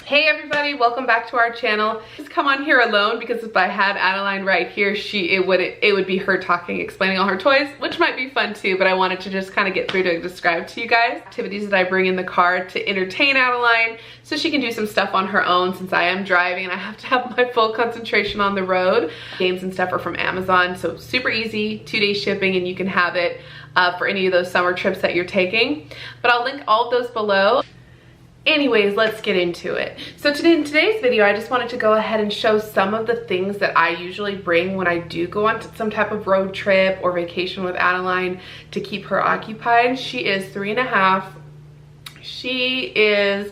Hey everybody, welcome back to our channel. Just come on here alone because if I had Adeline right here, it would be her talking, explaining all her toys, which might be fun too, but I wanted to just kind of get through to describe to you guys activities that I bring in the car to entertain Adeline so she can do some stuff on her own since I am driving and I have to have my full concentration on the road. Games and stuff are from Amazon, so super easy, 2-day shipping, and you can have it for any of those summer trips that you're taking. But I'll link all of those below. Anyways, let's get into it. So in today's video, I just wanted to go ahead and show some of the things that I usually bring when I do go on some type of road trip or vacation with Adeline to keep her occupied. She is 3.5. She is,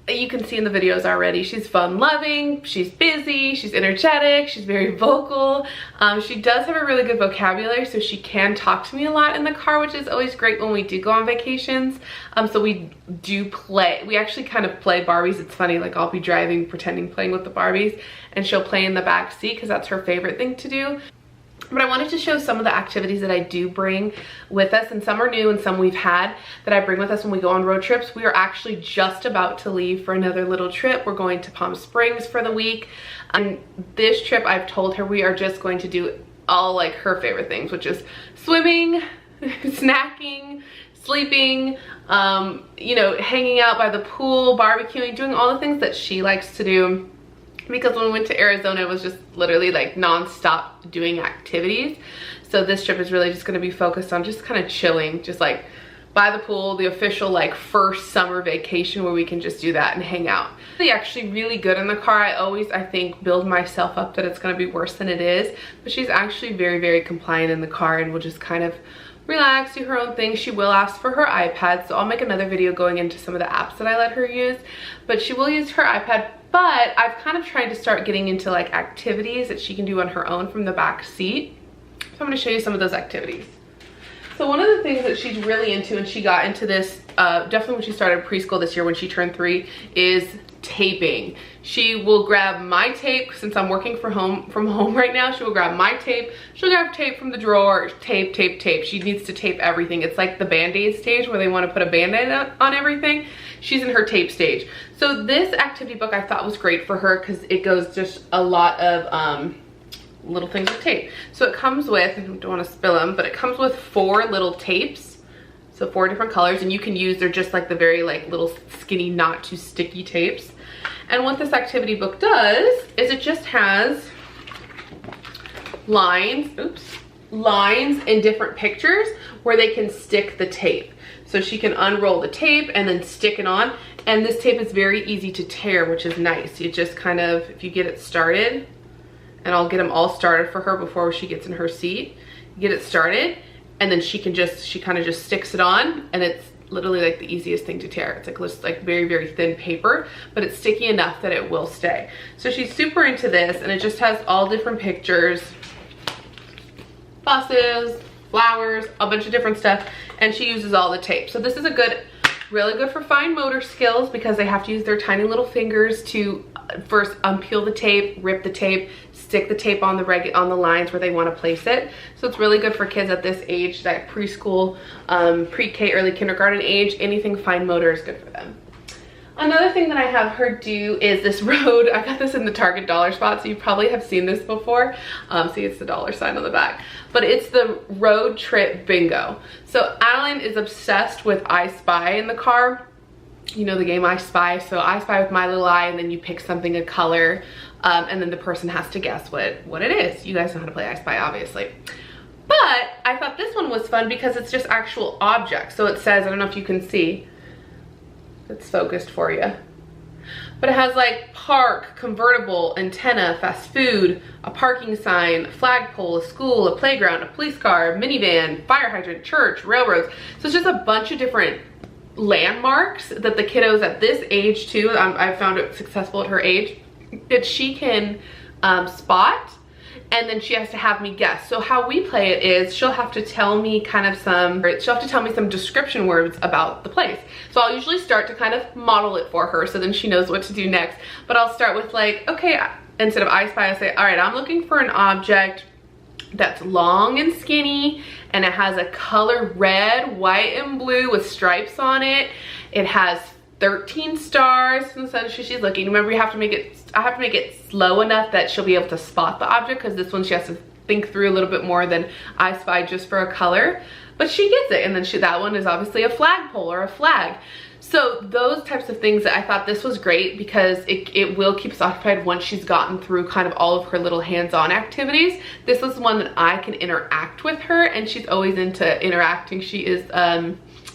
you can see in the videos already, she's fun-loving, she's busy, she's energetic, she's very vocal. She does have a really good vocabulary, so she can talk to me a lot in the car, which is always great when we do go on vacations. So we do play. We actually kind of play Barbies. It's funny, like I'll be driving, pretending playing with the Barbies, and she'll play in the back seat because that's her favorite thing to do. But I wanted to show some of the activities that I do bring with us, and some are new and some we've had that I bring with us when we go on road trips. We are actually just about to leave for another little trip. We're going to Palm Springs for the week. And this trip, I've told her we are just going to do all like her favorite things, which is swimming, snacking, sleeping, you know, hanging out by the pool, barbecuing, doing all the things that she likes to do. Because when we went to Arizona, it was just literally like non-stop doing activities. So this trip is really just gonna be focused on just kind of chilling, just like by the pool, the official like first summer vacation where we can just do that and hang out. They're actually really good in the car. I think, build myself up that it's gonna be worse than it is. But she's actually very, very compliant in the car and will just kind of relax, do her own thing. She will ask for her iPad, so I'll make another video going into some of the apps that I let her use. But she will use her iPad. But I've kind of tried to start getting into like activities that she can do on her own from the back seat. So I'm gonna show you some of those activities. So one of the things that she's really into, and she got into this definitely when she started preschool this year when she turned 3, is taping. She will grab my tape, since I'm working from home right now, she will grab my tape, she'll grab tape from the drawer, tape. She needs to tape everything. It's like the Band-Aid stage where they want to put a Band-Aid on everything. She's in her tape stage. So this activity book I thought was great for her because it goes just a lot of little things with tape. So it comes with, I don't want to spill them, but it comes with 4 little tapes. So 4 different colors, and you can use, they're just like the very like little skinny, not too sticky tapes. And what this activity book does is it just has lines and different pictures where they can stick the tape. So she can unroll the tape and then stick it on. And this tape is very easy to tear, which is nice. You just kind of, if you get it started, and I'll get them all started for her before she gets in her seat, get it started, and then she kind of just sticks it on, and it's literally like the easiest thing to tear. It's like just like very, very thin paper, but it's sticky enough that it will stay. So she's super into this, and it just has all different pictures, buses, flowers, a bunch of different stuff, and she uses all the tape. So this is really good for fine motor skills because they have to use their tiny little fingers to first unpeel the tape, rip the tape, stick the tape on the lines where they want to place it. So it's really good for kids at this age, that preschool, pre-K, early kindergarten age. Anything fine motor is good for them. Another thing that I have her do is this road. I got this in the Target dollar spot, so you probably have seen this before. See, it's the dollar sign on the back. But it's the road trip bingo. So Adeline is obsessed with I Spy in the car. You know the game I Spy. So I Spy with my little eye, and then you pick something, a color, and then the person has to guess what it is. You guys know how to play I Spy, obviously. But I thought this one was fun because it's just actual objects. So it says, I don't know if you can see, it's focused for you, but it has like park, convertible, antenna, fast food, a parking sign, flagpole, a school, a playground, a police car, minivan, fire hydrant, church, railroads. So it's just a bunch of different landmarks that the kiddos at this age too, I found it successful at her age, that she can spot, and then she has to have me guess. So how we play it is she'll have to tell me some description words about the place. So I'll usually start to kind of model it for her so then she knows what to do next. But I'll start with like, okay, instead of I Spy, I say, all right, I'm looking for an object that's long and skinny, and it has a color red, white, and blue with stripes on it. It has 13 stars from the sun she's looking. Remember, I have to make it slow enough that she'll be able to spot the object, because this one she has to think through a little bit more than I Spy just for a color. But she gets it. And then that one is obviously a flagpole or a flag. So those types of things, that I thought this was great, because it will keep us occupied once she's gotten through kind of all of her little hands-on activities. This is one that I can interact with her, and she's always into interacting. She is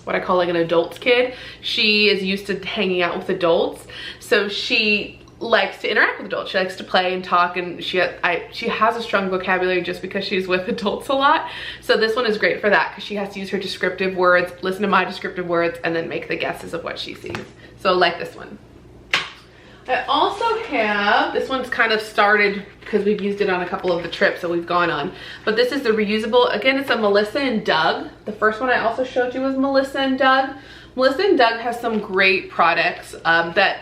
what I call like an adult's kid. She is used to hanging out with adults, so she likes to interact with adults. She likes to play and talk, and she has a strong vocabulary just because she's with adults a lot. So this one is great for that, because she has to use her descriptive words, listen to my descriptive words, and then make the guesses of what she sees. So I like this one. I also have, this one's kind of started because we've used it on a couple of the trips that we've gone on, but this is the reusable, again, it's a Melissa and Doug. The first one I also showed you was Melissa and Doug. Melissa and Doug has some great products that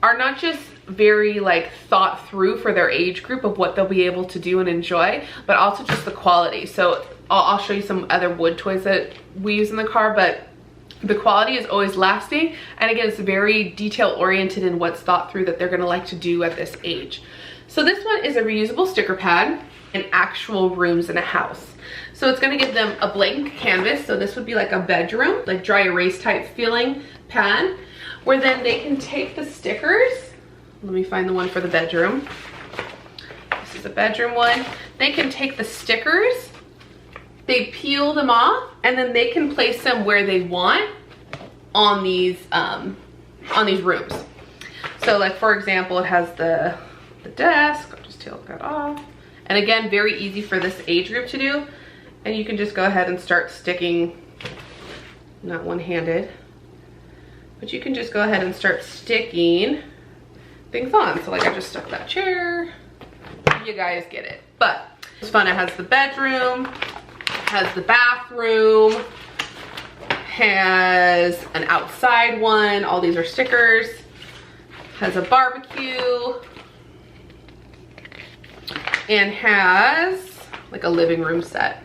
are not just very like thought through for their age group of what they'll be able to do and enjoy, but also just the quality. So I'll show you some other wood toys that we use in the car, but the quality is always lasting, and again, it's very detail oriented in what's thought through that they're going to like to do at this age. So this one is a reusable sticker pad in actual rooms in a house. So it's going to give them a blank canvas, so this would be like a bedroom, like dry erase type feeling pad, where then they can take the stickers. Let me find the one for the bedroom. This is a bedroom one. They can take the stickers, they peel them off, and then they can place them where they want on these rooms. So like, for example, it has the desk. I'll just take that off. And again, very easy for this age group to do. And you can just go ahead and start sticking, not one-handed, but you can just go ahead and start sticking things on. So like, I just stuck that chair. You guys get it. But it's fun. It has the bedroom, has the bathroom, has an outside one. All these are stickers. Has a barbecue, and has like a living room set.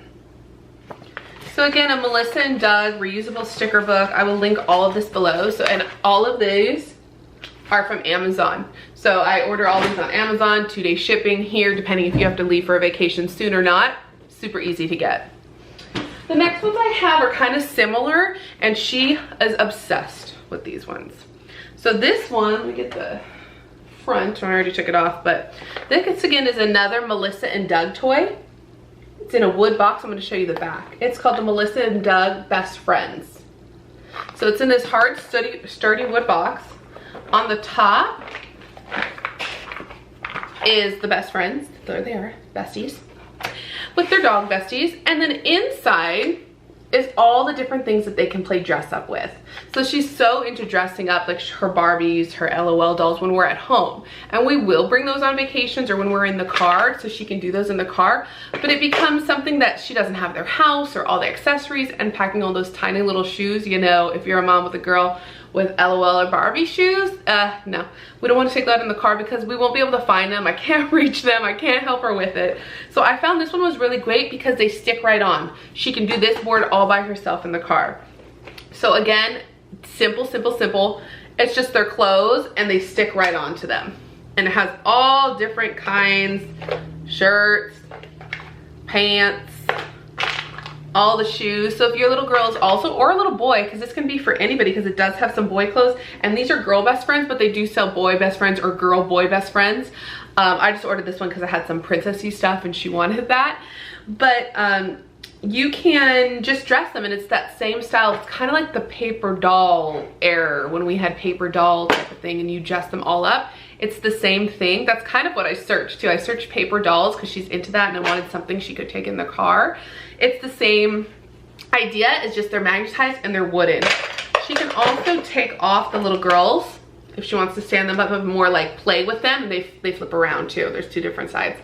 So again, a Melissa and Doug reusable sticker book. I will link all of this below. So, and all of these are from Amazon. So I order all these on Amazon, 2-day shipping here, depending if you have to leave for a vacation soon or not. Super easy to get. The next ones I have are kind of similar, and she is obsessed with these ones. So this one, let me get the front, I already took it off, but this again is another Melissa and Doug toy. It's in a wood box. I'm going to show you the back. It's called the Melissa and Doug Best Friends. So it's in this hard, sturdy wood box. On the top is the best friends. There they are, besties, with their dog besties. And then inside is all the different things that they can play dress up with. So she's so into dressing up, like her Barbies, her LOL dolls when we're at home. And we will bring those on vacations or when we're in the car, so she can do those in the car. But it becomes something that she doesn't have their house or all the accessories, and packing all those tiny little shoes. You know, if you're a mom with a girl with LOL or Barbie shoes, no, we don't want to take that in the car because we won't be able to find them. I can't reach them. I can't help her with it. So I found this one was really great because they stick right on. She can do this board all by herself in the car. So again, simple, simple, simple. It's just their clothes and they stick right onto them. And it has all different kinds, shirts, pants, all the shoes. So if your little girl is also, or a little boy, because this can be for anybody, because it does have some boy clothes, and these are girl best friends, but they do sell boy best friends or girl boy best friends. I just ordered this one because I had some princessy stuff and she wanted that. But you can just dress them, and it's that same style. It's kind of like the paper doll era, when we had paper doll type of thing and you dress them all up. It's the same thing. That's kind of what I searched too. I searched paper dolls because she's into that and I wanted something she could take in the car. It's the same idea, it's just they're magnetized and they're wooden. She can also take off the little girls if she wants to stand them up and more like play with them. And they flip around too. There's two different sides.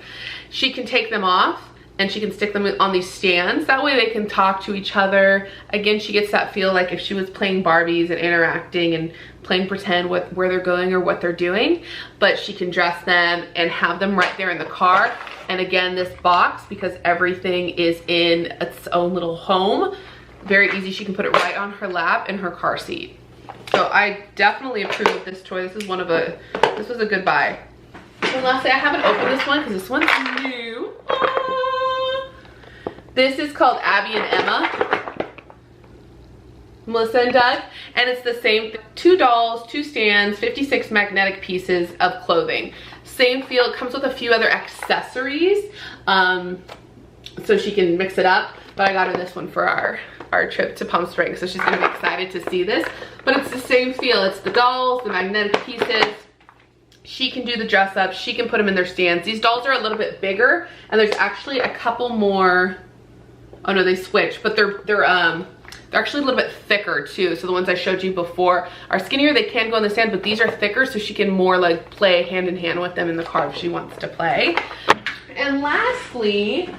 She can take them off and she can stick them on these stands. That way they can talk to each other. Again, she gets that feel like if she was playing Barbies and interacting and playing pretend with where they're going or what they're doing. But she can dress them and have them right there in the car. And again, this box, because everything is in its own little home, very easy. She can put it right on her lap in her car seat. So So I definitely approve of this toy. This was a good buy. And lastly, I haven't opened this one because this one's new. This is called Abby and Emma. Melissa and Doug. And it's the same, 2 dolls, 2 stands, 56 magnetic pieces of clothing. Same feel, it comes with a few other accessories. So she can mix it up. But I got her this one for our trip to Palm Springs. So she's gonna be excited to see this. But it's the same feel. It's the dolls, the magnetic pieces. She can do the dress up. She can put them in their stands. These dolls are a little bit bigger, and there's actually a couple more. Oh no, they switch, but they're actually a little bit thicker too. So the ones I showed you before are skinnier. They can go in the stand, but these are thicker, so she can more like play hand in hand with them in the car if she wants to play. And lastly,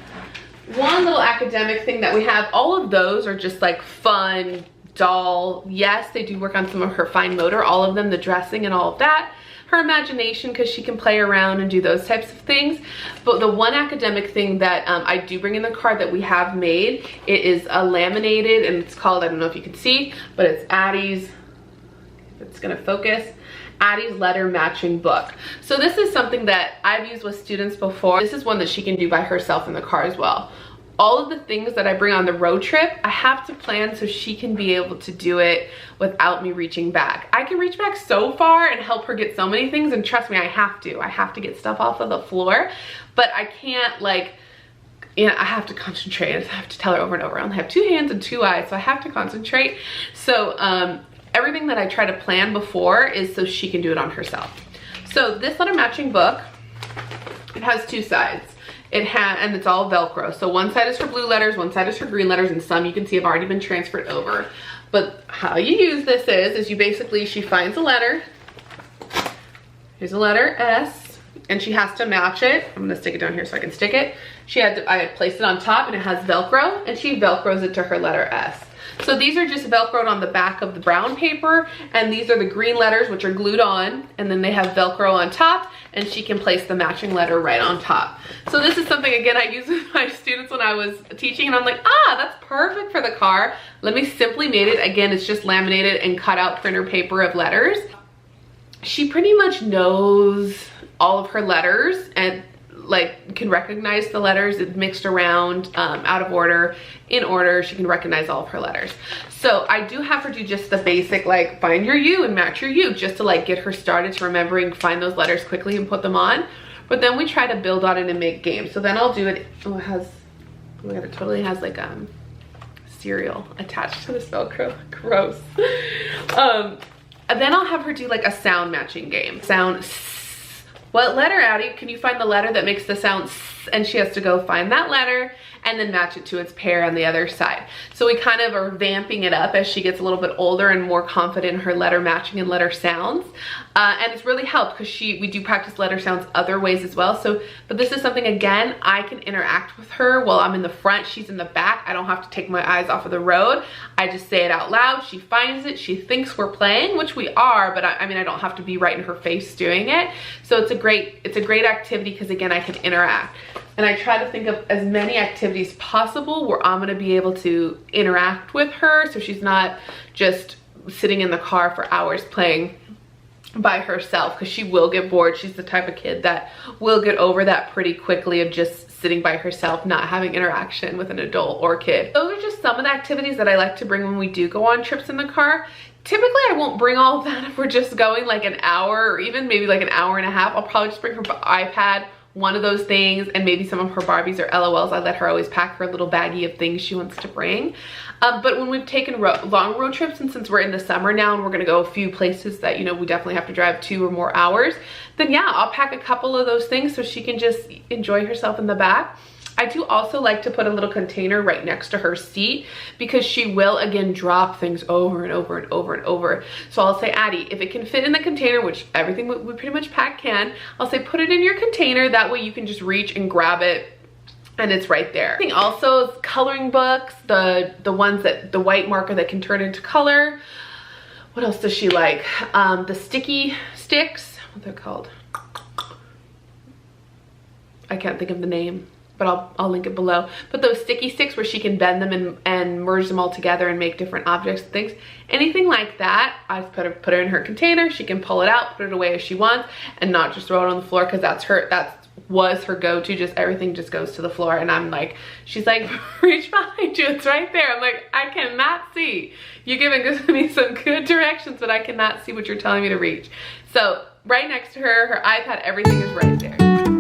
one little academic thing that we have. All of those are just like fun doll. Yes, they do work on some of her fine motor, all of them, the dressing and all of that. Her imagination, because she can play around and do those types of things. But the one academic thing that I do bring in the car that we have made, it is a laminated, and it's called, I don't know if you can see, but it's Addie's, if it's gonna focus, Addie's letter matching book. So this is something that I've used with students before. This is one that she can do by herself in the car as well. All of the things that I bring on the road trip, I have to plan so she can be able to do it without me reaching back. I can reach back so far and help her get so many things, and trust me, I have to get stuff off of the floor, but I can't, like, you know, I have to concentrate. I have to tell her over and over. I only have 2 hands and 2 eyes, so I have to concentrate. So everything that I try to plan before is so she can do it on herself. So this letter matching book, it has 2 sides. And it's all Velcro. So one side is for blue letters, one side is for green letters, and some you can see have already been transferred over. But how you use this is you basically, she finds a letter. Here's a letter S, and she has to match it. I'm gonna stick it down here so I can stick it. I had placed it on top, and it has Velcro, and she Velcros it to her letter S. So these are just Velcroed on the back of the brown paper, and these are the green letters, which are glued on, and then they have Velcro on top, and she can place the matching letter right on top. So this is something, again, I used with my students when I was teaching, and I'm like, that's perfect for the car. Let me simply made it. Again, it's just laminated and cut out printer paper of letters. She pretty much knows all of her letters and like can recognize the letters. It's mixed around, out of order, in order. She can recognize all of her letters. So I do have her do just the basic, like, find your U and match your U, just to like get her started to remembering, find those letters quickly and put them on. But then we try to build on it and make games. So then I'll do it. Oh, it has, oh my god, it totally has like cereal attached to this Velcro. Gross. And then I'll have her do like a sound matching game. Sound. What letter, Addie? Can you find the letter that makes the sound S? And she has to go find that letter and then match it to its pair on the other side. So we kind of are vamping it up as she gets a little bit older and more confident in her letter matching and letter sounds. And it's really helped because we do practice letter sounds other ways as well. So, but this is something, again, I can interact with her while I'm in the front, she's in the back. I don't have to take my eyes off of the road. I just say it out loud. She finds it. She thinks we're playing, which we are, but I mean, I don't have to be right in her face doing it. So it's a great activity because, again, I can interact. And I try to think of as many activities possible where I'm gonna be able to interact with her so she's not just sitting in the car for hours playing by herself, because she will get bored. She's the type of kid that will get over that pretty quickly of just sitting by herself, not having interaction with an adult or kid. Those are just some of the activities that I like to bring when we do go on trips in the car. Typically, I won't bring all of that if we're just going like an hour or even maybe like an hour and a half. I'll probably just bring her iPad, one of those things, and maybe some of her Barbies or LOLs. I let her always pack her little baggie of things she wants to bring. But when we've taken long road trips, and since we're in the summer now and we're gonna go a few places that, you know, we definitely have to drive 2 or more hours, then yeah, I'll pack a couple of those things so she can just enjoy herself in the back. I do also like to put a little container right next to her seat because she will, again, drop things over and over and over and over. So I'll say, Addie, if it can fit in the container, which everything we pretty much pack can, I'll say put it in your container. That way you can just reach and grab it and it's right there. Also, coloring books, the ones that, the white marker that can turn into color. What else does she like? The sticky sticks, what they're called. I can't think of the name. but I'll link it below. But those sticky sticks where she can bend them and merge them all together and make different objects and things, anything like that, I put her in her container. She can pull it out, put it away as she wants, and not just throw it on the floor, because that was her go-to. Just everything just goes to the floor, and I'm like, she's like, reach behind you, it's right there. I'm like, I cannot see. You're giving me some good directions, but I cannot see what you're telling me to reach. So right next to her iPad, everything is right there.